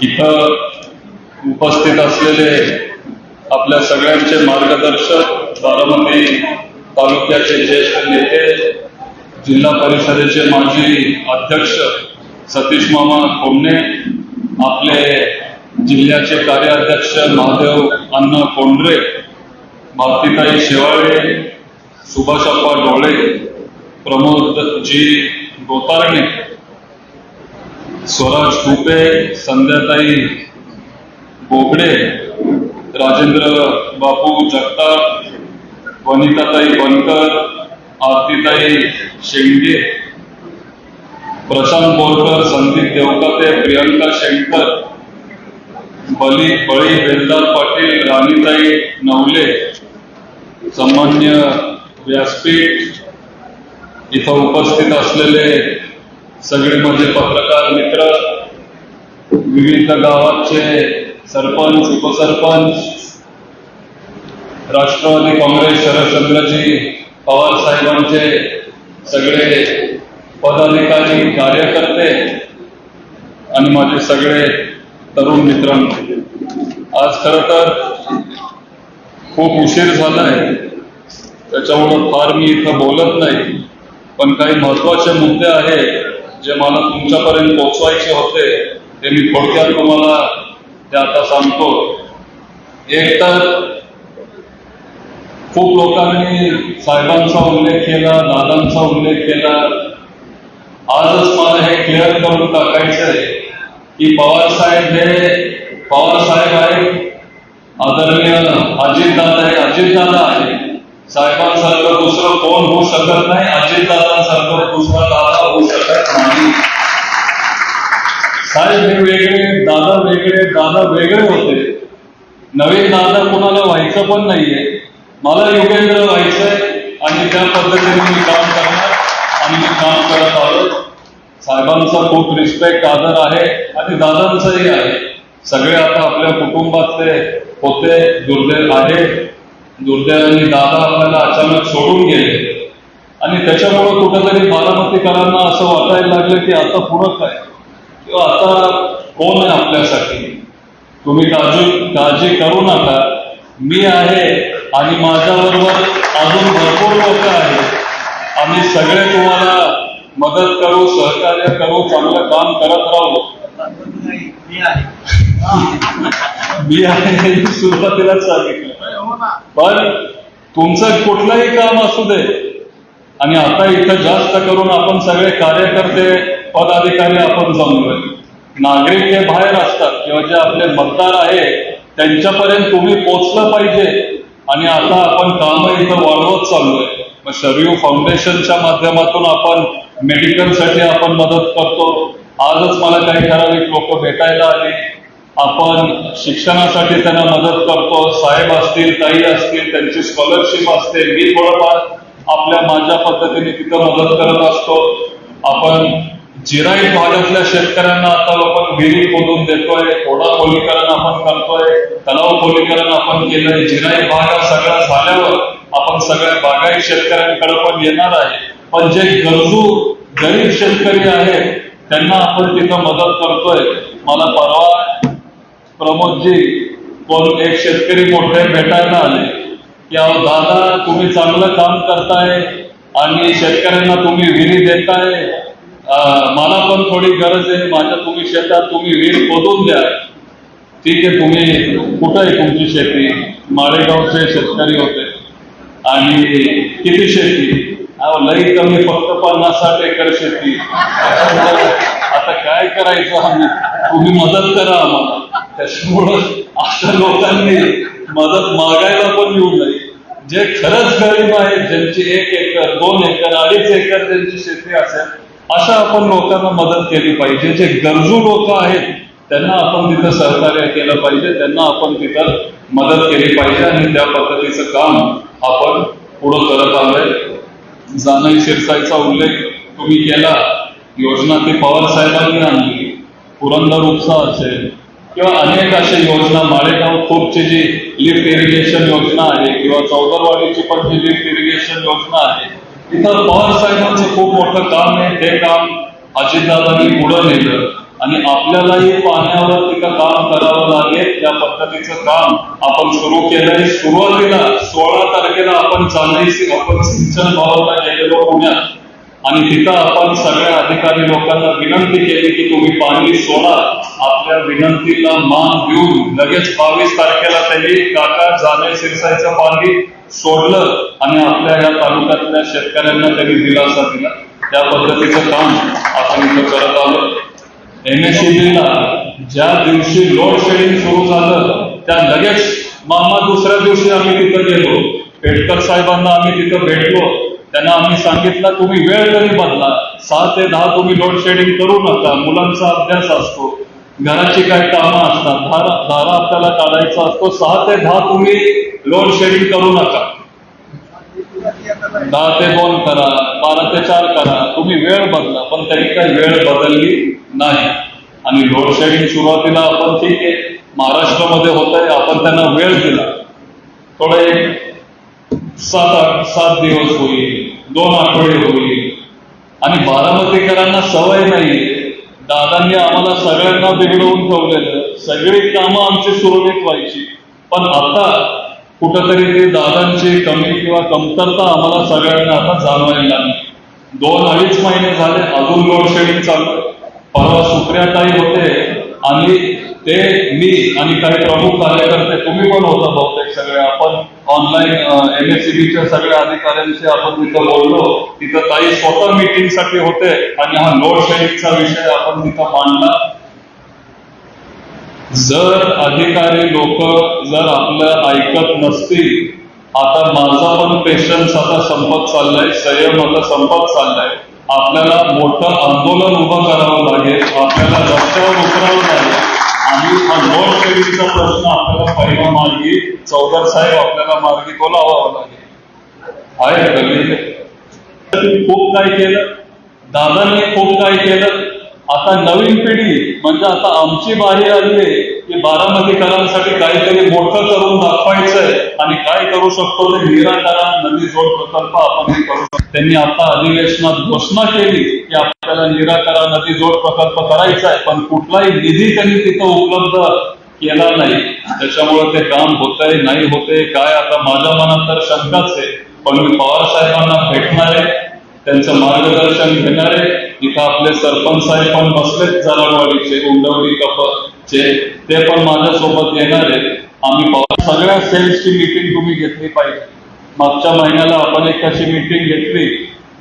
इथं उपस्थित असलेले आपल्या सगळ्यांचे मार्गदर्शक, बारामती तालुक्याचे ज्येष्ठ नेते, जिल्हा परिषदेचे माजी अध्यक्ष सतीश मामा कोंडणे, आपले जिल्ह्याचे कार्याध्यक्ष महादेव अण्णा कोंडरे, भारतीताई शेवाळे, सुभाषप्पा डोळे, प्रमोदजी गोतारणे, स्वराज कुपे, संध्याताई बोगडे, राजेंद्र बापू जगताप, वनिताताई बनकर, आरतीताई शेंडगे, प्रशांत बोरकर, संदीप देवकाते, प्रियंका शेंकर, बळी बेलदार पाटील, राणीताई नवले, सन्मान्य व्यासपीठ, इथं उपस्थित असलेले सगळे माझे पत्रकार मित्र, विविध गावाचे सरपंच, उपसरपंच, राष्ट्रवादी काँग्रेस शरदचंद्रजी पवार साहेबांचे सगळे पदाधिकारी, कार्यकर्ते आणि माझे सगळे तरुण मित्रांनो, आज खरं तर खूप उशीर झालाय, त्याच्यामुळं फार मी इथं बोलत नाही, पण काही महत्वाचे मुद्दे आहेत जे मला तुमच्यापर्यंत पोहोचवायचे होते, ते मी थोडक्यात तुम्हाला ते आता सांगतो. एक तर खूप लोकांनी साहेबांचा उल्लेख केला, दादांचा उल्लेख केला. आजच मला हे क्लिअर करून टाकायचं आहे की पवार साहेब आहेत, आदरणीय अजितदादा आहे, अजितदादा आहे. साहेबांसारखं दुसरं कोण होऊ शकत नाही, अजितदादांसारखं दुसरा दादा होऊ शकत नाही. साहेब हे वेगळे, दादा वेगळे, दादा वेगळे होते. नवीन दादा कुणाला व्हायचं पण नाहीये. मला युगेंद्र व्हायचंय आणि त्या पद्धतीने मी काम करणार आणि मी काम करत आलो. साहेबांचा खूप रिस्पेक्ट, आदर आहे आणि दादांचाही आहे. सगळे आता आपल्या कुटुंबातले होते, दुर्दैव आहे. दुर्दैवाने दादा आपल्याला अचानक सोडून गेले आणि त्याच्यामुळं कुठेतरी बारामतीकरांना असं वाटायला लागलं की आता पुढं काय, किंवा आता कोण आहे आपल्यासाठी. तुम्ही काळजी करू नका, मी आहे आणि माझ्याबरोबर अजून भरपूर लोक आहेत. आम्ही सगळे तुम्हाला मदत करू, सहकार्य करू, चांगलं काम करत राहू. मी आहे हे सुरुवातीलाच सांगितलं. पण तुमचं कुठलंही काम असू दे, आणि आता इथं जास्त करून आपण सगळे कार्यकर्ते, पदाधिकारी आपण जमलोय. नागरिक हे बाहेर असतात किंवा जे आपले मतदार आहे त्यांच्यापर्यंत तुम्ही पोचलं पाहिजे. आणि आता आपण काम इथं वाढवत चाललोय. मग शरयू फाउंडेशनच्या माध्यमातून आपण मेडिकलसाठी आपण मदत करतो. आजच मला काही ठराविक लोक भेटायला आली. आपण शिक्षणासाठी त्यांना मदत करतो. साहेब असतील, ताई असतील, त्यांची स्कॉलरशिप असते, मी थोडंफार माझ्या पद्धतीने तिथं मदत करत असतो. आपण जिराईत भागातल्या शेतकऱ्यांना आता आपण विहिरी खोदून देतोय, ओढा खोलीकरण आपण करतोय, तलाव खोलीकरण आपण केलंय. जिराईत भाग हा सगळा झाल्यावर आपण सगळ्या बागायत शेतकऱ्यांकडे पण येणार आहे. पण जे गरजू गरीब शेतकरी आहेत त्यांना आपण तिथं मदत करतोय. मला परवा प्रमोदजी कोण एक शेतकरी मोठे भेटायला आले की अहो दादा, तुम्ही चांगलं काम करताय आणि शेतकऱ्यांना तुम्ही विहिरी देताय, मला पण थोडी गरज आहे, माझ्या तुम्ही शेतात तुम्ही विहीर खोदून द्या. ठीक आहे, तुम्ही कुठं आहे तुमची शेती? माळेगावचे शेतकरी होते. आणि किती शेती? लई कमी, फक्त 50-60 एकर शेती. आता काय करायचं आम्ही? तुम्ही मदत करा आम्हाला. त्याच्यामुळं अशा लोकांनी मदत मागायला पण येऊ नये. जे खरंच गरीब आहेत, ज्यांची 1 एकर, 2 एकर, 2.5 एकर ज्यांची शेती असेल, अशा आपण लोकांना मदत केली पाहिजे. जे गरजू लोक आहेत त्यांना आपण तिथं सहकार्य केलं पाहिजे, त्यांना आपण तिथं मदत केली पाहिजे आणि त्या पद्धतीचं काम आपण पुढं करत आलोय. जाणई शिरसाईचा उल्लेख तुम्ही केला. योजना ती पवार साहेबांनी आणली. पुरंदर उपसा असेल किंवा अनेक अशा योजना, माळेगाव खोपची जी लिफ्ट इरिगेशन योजना आहे किंवा चौदरवाडीची पण जी लिफ्ट इरिगेशन योजना आहे, तिथं पवार साहेबांचं खूप मोठं काम आहे. ते काम अजितदादांनी पुढं नेलं. आणि आपल्यालाही पाण्यावर तिथं काम करावं लागेल. त्या पद्धतीचं काम आपण सुरू केलंय. सुरुवातीला 16 तारखेला आपण सिंचन भावाला गेलेलो पुण्यात आणि तिथं आपण सगळ्या अधिकारी लोकांना विनंती केली की तुम्ही पाणी सोडा. आपल्या विनंतीला मान देऊन लगेच 22 तारखेला त्यांनी काका जाणे शिरसायचं पाणी सोडलं आणि आपल्या या तालुक्यातल्या शेतकऱ्यांना त्यांनी दिलासा दिला. त्या पद्धतीचं काम आपण इथं करत आलो. MSEBला ज्या दिवशी लोड शेडिंग सुरू झालं त्या लगेच दुसऱ्या दिवशी आम्ही तिथं गेलो. पेटकर साहेबांना आम्ही तिथं भेटलो. त्यांना आम्ही सांगितलं तुम्ही वेळ जरी बदला, 6 ते 10 तुम्ही लोड शेडिंग करू नका. मुलांचा अभ्यास असतो, घराची काही कामं असतात, धारा आपल्याला काढायचा असतो. 6 ते 10 तुम्ही लोड शेडिंग करू नका. 10 ते 2 करा, 12 ते 4 करा, तुम्ही वेळ बदला. पण त्यांनी काही वेळ बदलली नाही आणि लोड शेडिंग सुरुवातीला आपण ठीक आहे महाराष्ट्रामध्ये होतंय, आपण त्यांना वेळ दिला. थोडं एक 7 दिवस होईल, 2 आठवडे होईल. आणि बारामतीकरांना सवय नाहीये. दादांनी आम्हाला सगळ्यांना बिघडवून ठेवलेलं, सगळी कामं आमची सुरळीत व्हायची. पण आता कुठंतरी ती दादांची कमी किंवा कमतरता आम्हाला सगळ्यांना आता जाणवायला लागली. 2-2.5 महिने झाले अजून लोड शेडिंग चालू. परवा सुप्रियाताई होते आणि ते मी आणि काही प्रमुख कार्यकर्ते, तुम्ही पण होता बहुतेक सगळे, आपण ऑनलाईन MSEBच्या सगळ्या अधिकाऱ्यांशी आपण तिथं बोललो. तिथं ताई स्वतः मीटिंगसाठी होते आणि हा लोड शेडिंगचा विषय आपण तिथं मांडला. जर अधिकारी लोक जर आपलं ऐकत नसतील, आता माझा पण पेशन्स आता संपत चाललाय, संयम आता संपत चाललाय. आपल्याला मोठं आंदोलन उभं करावं लागेल, आपल्याला रस्त्यावर उतरावं लागेल आणि हा लोड शेडिंगचा प्रश्न आपल्याला पहिला मार्गी चौधर साहेब आपल्याला मार्गी तो लावावा लागेल. आहे खूप काय केलं, दादांनी खूप काय केलं. आता नवीन पिढी म्हणजे आता आमची बारी आली आहे की बारामतीकरांसाठी काहीतरी मोठं करून दाखवायचंय आणि काय करू शकतो ते निराकरण नदी जोड प्रकल्प आपण हे करू शकतो. त्यांनी आता अधिवेशनात घोषणा केली की आपल्याला निराकरण नदी जोड प्रकल्प करायचा आहे, पण कुठलाही निधी त्यांनी तिथं उपलब्ध केला नाही. त्याच्यामुळे ते काम होतंय नाही होते काय आता माझ्या मनात तर शंकाच आहे. पण मी पवार साहेबांना भेटणार आहे, त्यांचं मार्गदर्शन घेणार आहे. इथं आपले सरपंच साहेब पण बसलेत, जराडवाडीचे, उंडवडी कपचे, ते पण माझ्यासोबत येणार आहेत. आम्ही सगळ्या सेल्सची मीटिंग तुम्ही घेतली पाहिजे. मागच्या महिन्याला आपण एक अशी मीटिंग घेतली,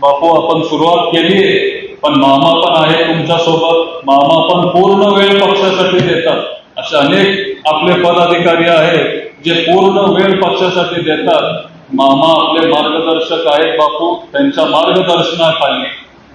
बापू आपण सुरुवात केली आहे, पण मामा पण आहे तुमच्या सोबत. मामा पण पूर्ण वेळ पक्षासाठी देतात. असे अनेक आपले पदाधिकारी आहेत जे पूर्ण वेळ पक्षासाठी देतात. मामा आपले मार्गदर्शक आहेत बापू, त्यांच्या मार्गदर्शनाखाली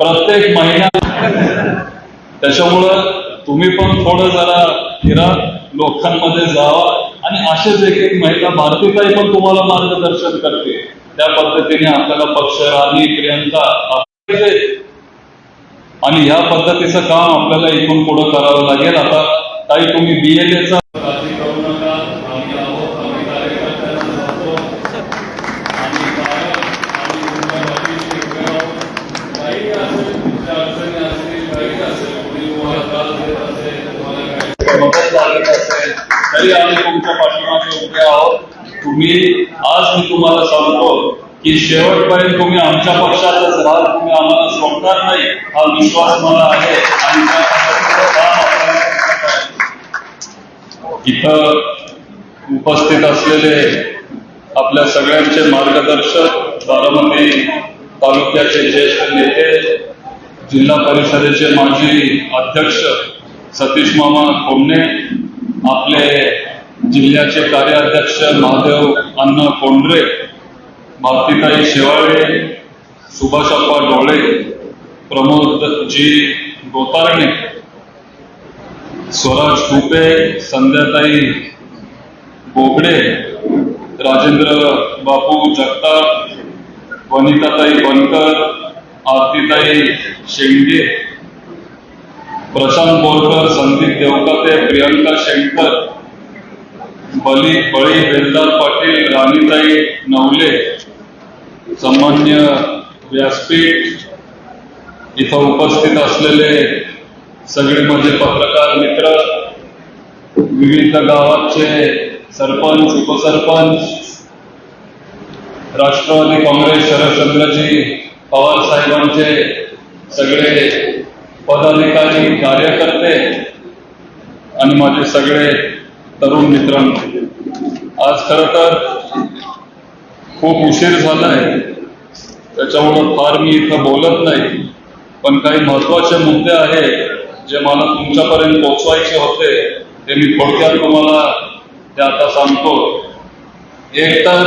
प्रत्येक महिना. त्याच्यामुळं तुम्ही पण थोडं जरा फिरा, लोकांमध्ये जावा आणि असेच एक महिला भारतीताई पण तुम्हाला मार्गदर्शन करते. त्या पद्धतीने आपल्याला पक्ष राणी प्रियंका आणि या पद्धतीचं काम आपल्याला इथून पुढे करावं लागेल. आता ताई तुम्ही BLAचा काळजी करू नका, आम्ही आहोत, आम्ही कार्यकर्त्यांना जातो आणि काही असेल तुमच्या अडचणी असतील, काही असेल कोणी तुम्हाला त्रास देत असेल, तुम्हाला काही मदत लागत असेल तरी आम्ही तुमच्या पाठीमागे उभे आहोत. तुम्ही आज मी तुम्हाला सांगतो की शेवटपर्यंत तुम्ही आमच्या पक्षातच राहाल, तुम्ही आम्हाला सोडणार नाही हा विश्वास मला आहे. आणि त्या पद्धतीचं काम आपल्याला इथं उपस्थित असलेले आपल्या सगळ्यांचे मार्गदर्शक, बारामती तालुक्याचे ज्येष्ठ नेते, जिल्हा परिषदेचे माजी अध्यक्ष सतीश मामा कोंडे, आपले जिल्ह्याचे कार्याध्यक्ष महादेव अण्णा कोंडरे, भारतीताई शेवाळे, सुभाषप्पा डोळे, प्रमोदजी गोतारणे, स्वराज कुपे, संध्याताई बोगडे, राजेंद्र बापू जगताप, वनिताताई बनकर, आरतीताई शेंडगे, प्रशांत बोरकर, संदीप देवकाते, प्रियंका शेंकर, बळी बेलदार पाटील, राणीताई नवले, सामान्य व्यासपीठ, इथं उपस्थित असलेले सगळे माझे पत्रकार मित्र, विविध गावाचे सरपंच, उपसरपंच, राष्ट्रवादी काँग्रेस शरदचंद्रजी पवार साहेबांचे सगळे पदाधिकारी, कार्यकर्ते आणि माझे सगळे तरुण मित्रांनो, आज खरं तर खूप उशीर झालाय, त्याच्यामुळं फार मी इथं बोलत नाही, पण काही महत्वाचे मुद्दे आहेत जे मला तुमच्यापर्यंत पोहोचवायचे होते, ते मी थोडक्यात तुम्हाला ते आता सांगतो. एक तर